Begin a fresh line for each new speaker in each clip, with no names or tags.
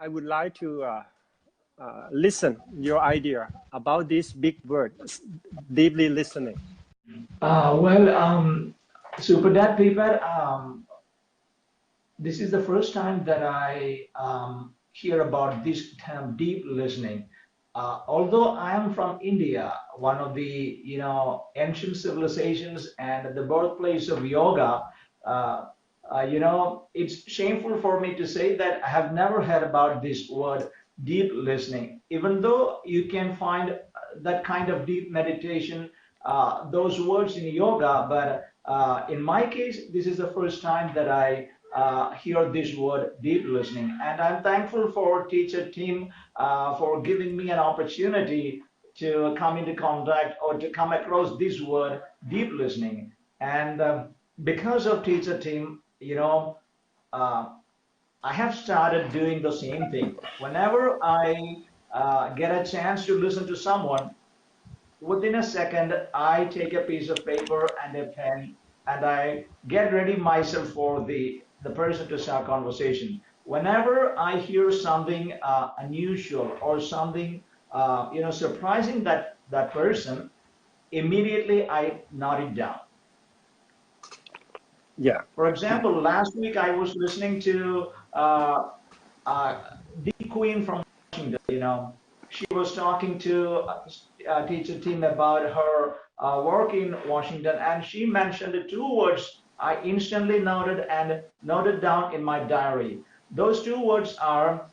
I would like to listen your idea about this big word, deeply listening.
Well, Super Dad Paper, this is the first time that I hear about this term deep listening. Although I am from India, one of the ancient civilizations and the birthplace of yoga, uh, it's shameful for me to say that I have never heard about this word deep listening. Even though you can find that kind of deep meditation, those words in yoga, but in my case, this is the first time that I hear this word deep listening. And I'm thankful for teacher team for giving me an opportunity to come into contact or to come across this word deep listening. And because of teacher team, uh, I have started doing the same thing. Whenever I get a chance to listen to someone, within a second, I take a piece of paper and a pen and I get ready myself for the person to start conversation. Whenever I hear something unusual or something surprising that person, immediately I note it down.
Yeah.
For example, last week I was listening to uh, the Queen from Washington. She was talking to teacher team about her work in Washington, and she mentioned the two words I instantly noted down in my diary. Those two words are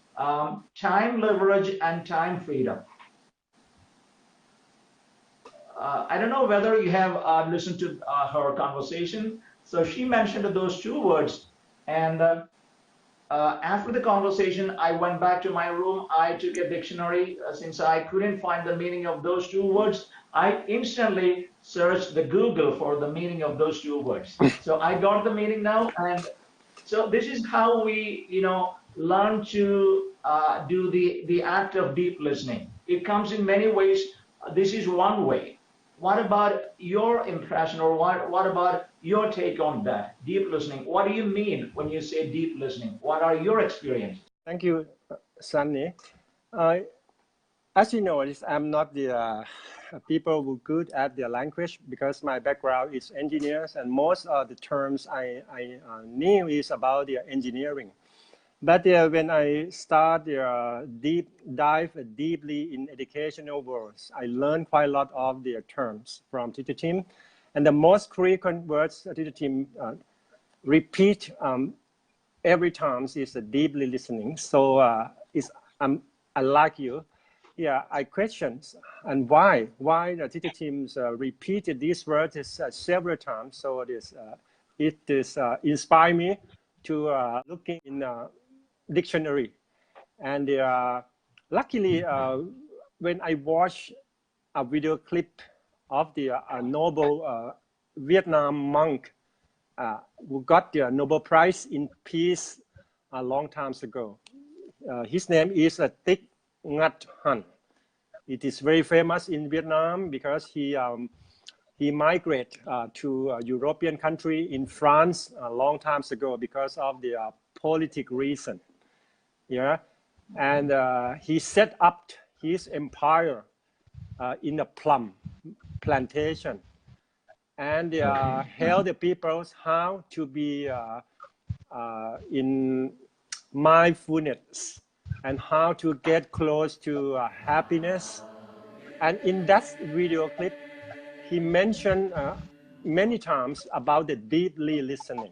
time leverage and time freedom. I don't know whether you have listened to her conversation. So she mentioned those two words, and after the conversation, I went back to my room. I took a dictionary since I couldn't find the meaning of those two words. I instantly searched the Google for the meaning of those two words. So I got the meaning now, and so this is how we, learn to do the act of deep listening. It comes in many ways. This is one way. What about your impression, or what about your take on that deep listening? What do you mean when you say deep listening? What are your experiences?
Thank you, Sunny. Uh, as you know, I'm not the people who good at the language because my background is engineers, and most of the terms I knew is about the engineering. But when I start deep dive deeply in educational words, I learned quite a lot of the terms from teacher team, and the most frequent words teacher team repeat every time is deeply listening. So I like you. Yeah, I question and why the teacher teams repeated these words several times. So it is inspire me to looking in dictionary. And luckily, when I watch a video clip of the noble Vietnam monk who got the Nobel Prize in Peace a long time ago. His name is Thich Nhat Hanh. It is very famous in Vietnam because he migrated to a European country in France a long time ago because of the politic reason. Yeah, and he set up his empire in a plum plantation and
Okay.
help the people how to be in mindfulness and how to get close to happiness. And in that video clip, he mentioned many times about the deeply listening.